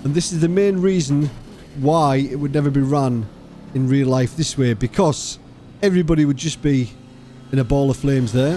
And this is the main reason why it would never be run in real life this way, because everybody would just be in a ball of flames there.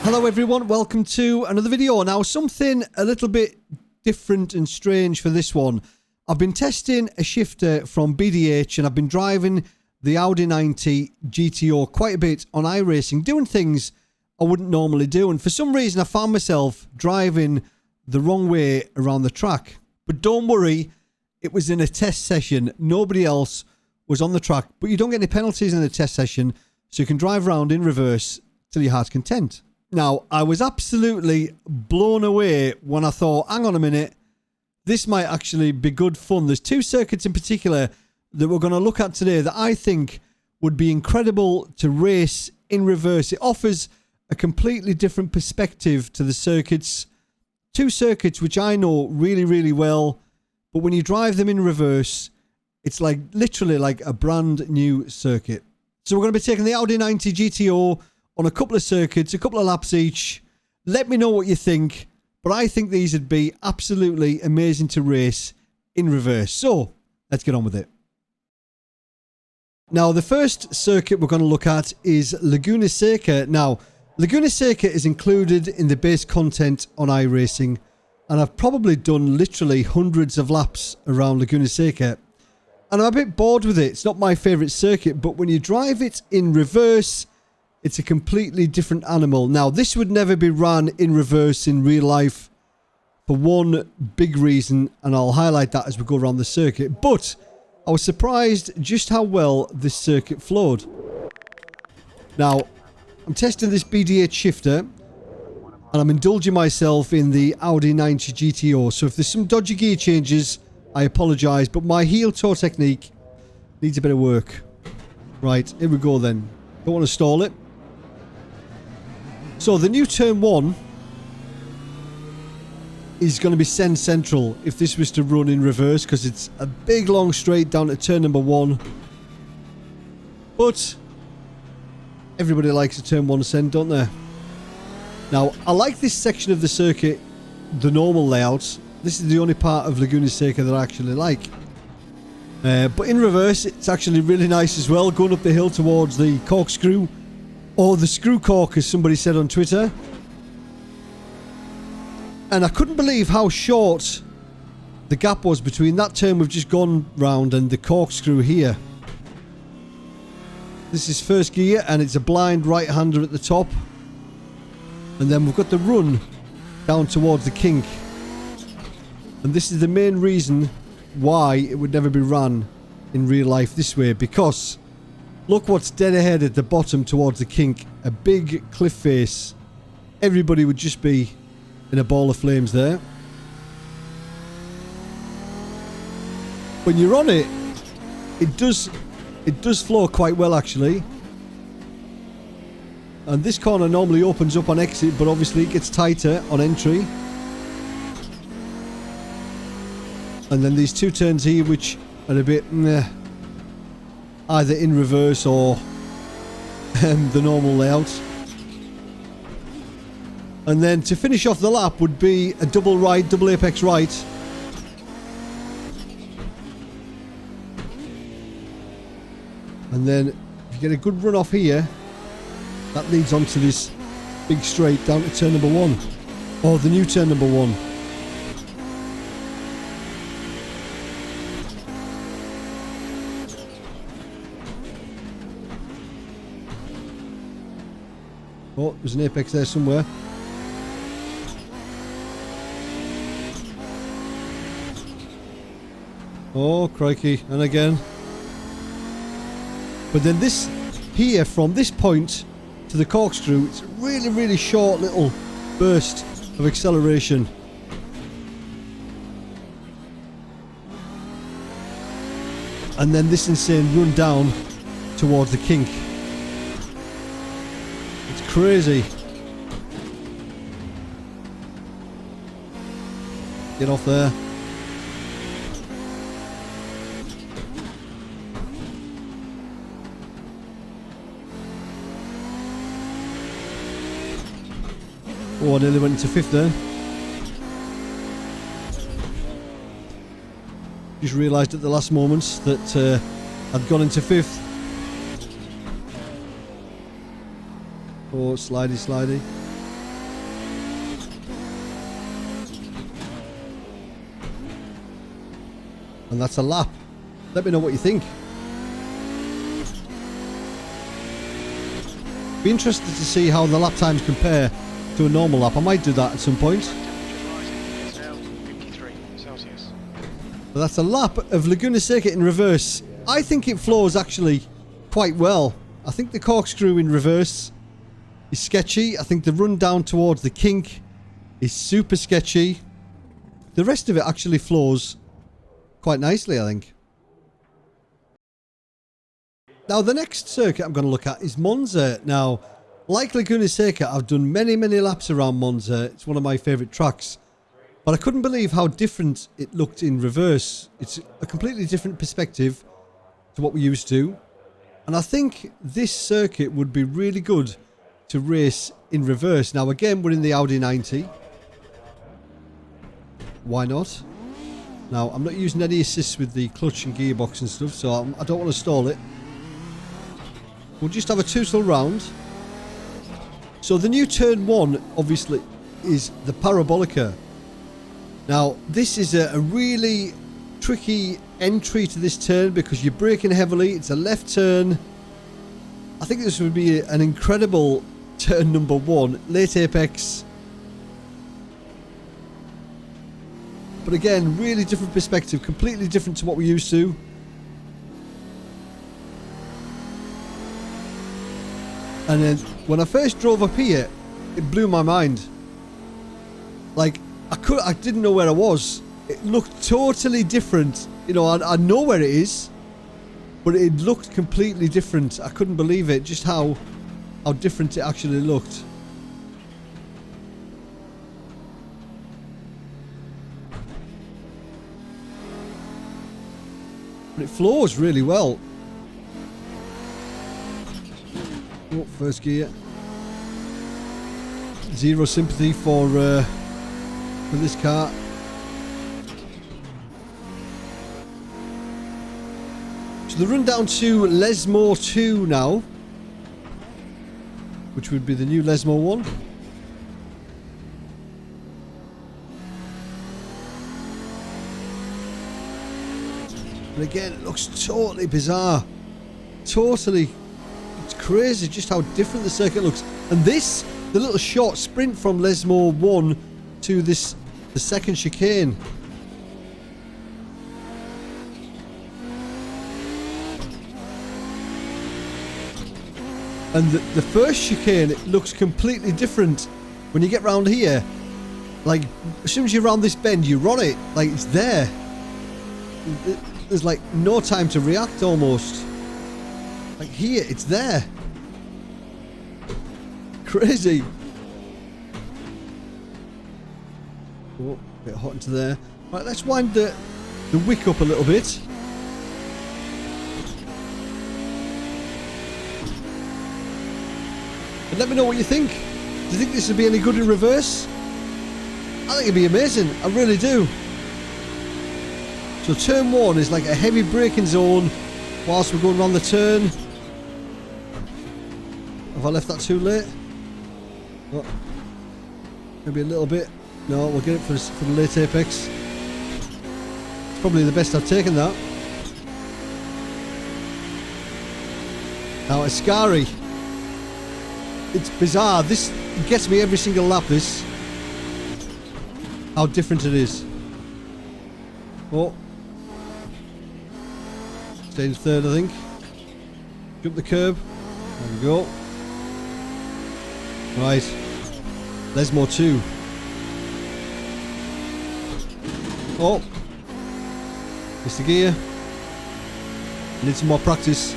Hello everyone, welcome to another video. Now, something a little bit different and strange for this one. I've been testing a shifter from BDH and I've been driving the Audi 90 GTO quite a bit on iRacing, doing things I wouldn't normally do. And for some reason, I found myself driving the wrong way around the track. But don't worry, it was in a test session. Nobody else was on the track, but you don't get any penalties in the test session, so you can drive around in reverse till your heart's content. Now, I was absolutely blown away when I thought, hang on a minute, this might actually be good fun. There's two circuits in particular that we're going to look at today that I think would be incredible to race in reverse. It offers a completely different perspective to the circuits. Two circuits which I know really, really well, but when you drive them in reverse, it's like literally like a brand new circuit. So we're going to be taking the Audi 90 GTO on a couple of circuits, a couple of laps each. Let me know what you think, but I think these would be absolutely amazing to race in reverse. So let's get on with it. Now, the first circuit we're going to look at is Laguna Seca. Now, Laguna Seca is included in the base content on iRacing, and I've probably done literally hundreds of laps around Laguna Seca, and I'm a bit bored with it. It's not my favourite circuit, but when you drive it in reverse, it's a completely different animal. Now, this would never be run in reverse in real life for one big reason, and I'll highlight that as we go around the circuit. But I was surprised just how well this circuit flowed. Now, I'm testing this BDH shifter, and I'm indulging myself in the Audi 90 GTO. So if there's some dodgy gear changes, I apologise, but my heel toe technique needs a bit of work. Right, here we go then. Don't want to stall it. So the new turn 1 is going to be send central if this was to run in reverse, because it's a big long straight down to turn number 1. But everybody likes a turn 1 send, don't they? Now, I like this section of the circuit, the normal layout. This is the only part of Laguna Seca that I actually like. But in reverse, it's actually really nice as well, going up the hill towards the corkscrew, or the screw cork, as somebody said on Twitter. And I couldn't believe how short the gap was between that turn we've just gone round and the corkscrew here. This is first gear, and it's a blind right-hander at the top. And then we've got the run down towards the kink. And this is the main reason why it would never be run in real life this way, because look what's dead ahead at the bottom towards the kink. A big cliff face. Everybody would just be in a ball of flames there. When you're on it, it does flow quite well actually. And this corner normally opens up on exit, but obviously it gets tighter on entry. And then these two turns here which are a bit either in reverse or the normal layout. And then to finish off the lap would be a double right, double apex right. And then if you get a good run off here, that leads onto this big straight down to turn number 1. Or the new turn number 1. Oh, there's an apex there somewhere. Oh, crikey. And again. But then this here, from this point to the corkscrew, it's a really, really short little burst of acceleration. And then this insane run down towards the kink. It's crazy. Get off there. Oh, I nearly went into 5th there. Just realised at the last moment that I'd gone into 5th. Oh, slidey, slidey. And that's a lap. Let me know what you think. Be interested to see how the lap times compare to a normal lap. I might do that at some point. But that's a lap of Laguna Seca in reverse. I think it flows actually quite well. I think the corkscrew in reverse is sketchy. I think the run down towards the kink is super sketchy. The rest of it actually flows quite nicely, I think. Now, the next circuit I'm going to look at is Monza. Now, like Laguna Seca, I've done many, many laps around Monza. It's one of my favourite tracks. But I couldn't believe how different it looked in reverse. It's a completely different perspective to what we used to. And I think this circuit would be really good to race in reverse. Now, again, we're in the Audi 90. Why not? Now, I'm not using any assists with the clutch and gearbox and stuff, so I don't want to stall it. We'll just have a two-stall round. So the new turn 1, obviously, is the Parabolica. Now, this is a really tricky entry to this turn because you're braking heavily. It's a left turn. I think this would be an incredible turn number 1. Late apex. But again, really different perspective, completely different to what we're used to. And then when I first drove up here, it blew my mind. Like, I didn't know where I was. It looked totally different. You know, I know where it is, but it looked completely different. I couldn't believe it, just how different it actually looked. But it flows really well. Oh, first gear. Zero sympathy for this car. So the run down to Lesmo 2 now, which would be the new Lesmo 1. And again, it looks totally bizarre. Totally. It's crazy just how different the circuit looks. And this, the little short sprint from Lesmo 1 to the second chicane. And the first chicane, it looks completely different. When you get round here, like, as soon as you're around this bend, you're on it. Like, it's there. There's like no time to react almost. Like here, it's there. Crazy. Oh, a bit hot into there. Right, let's wind the wick up a little bit. And let me know what you think. Do you think this would be any good in reverse? I think it'd be amazing. I really do. So turn 1 is like a heavy braking zone whilst we're going around the turn. Have I left that too late? Oh, maybe a little bit. No, we'll get it for the late apex. It's probably the best I've taken that. Now Ascari. It's bizarre. This gets me every single lap, this. How different it is. Oh. Stay in third, I think. Jump the curb. There we go. Right. Lesmo 2. Oh. Missed the gear. Need some more practice.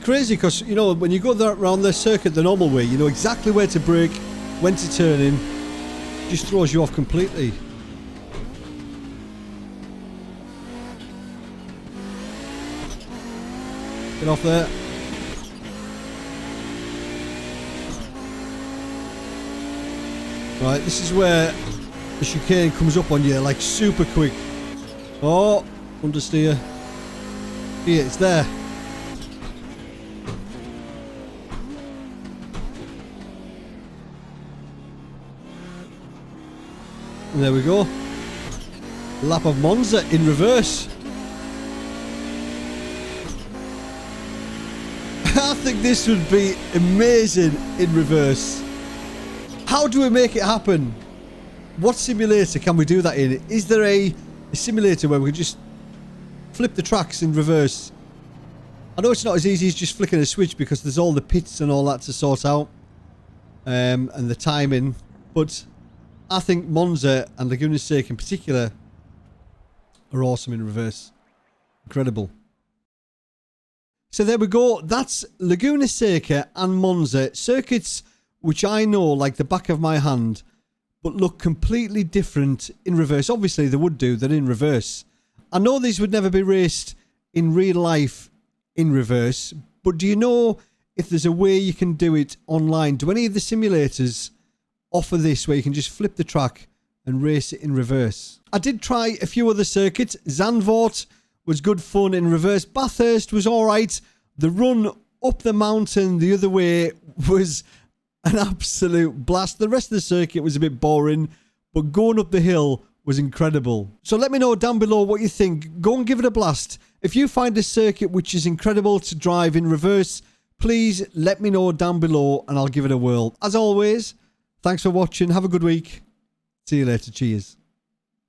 Crazy because, you know, when you go around the circuit the normal way, you know exactly where to brake, when to turn in. It just throws you off completely. Get off there. Right, this is where the chicane comes up on you, like super quick. Oh, understeer. Here, it's there. And there we go. Lap of Monza in reverse. I think this would be amazing in reverse. How do we make it happen? What simulator can we do that in? Is there a simulator where we can just flip the tracks in reverse? I know it's not as easy as just flicking a switch because there's all the pits and all that to sort out. And the timing. But I think Monza and Laguna Seca in particular are awesome in reverse. Incredible. So there we go. That's Laguna Seca and Monza. Circuits which I know like the back of my hand, but look completely different in reverse. Obviously, they would do. They're in reverse. I know these would never be raced in real life in reverse, but do you know if there's a way you can do it online? Do any of the simulators offer this where you can just flip the track and race it in reverse? I did try a few other circuits. Zandvoort was good fun in reverse. Bathurst was alright. The run up the mountain the other way was an absolute blast. The rest of the circuit was a bit boring, but going up the hill was incredible. So let me know down below what you think. Go and give it a blast. If you find a circuit which is incredible to drive in reverse, please let me know down below and I'll give it a whirl. As always, thanks for watching. Have a good week. See you later. Cheers.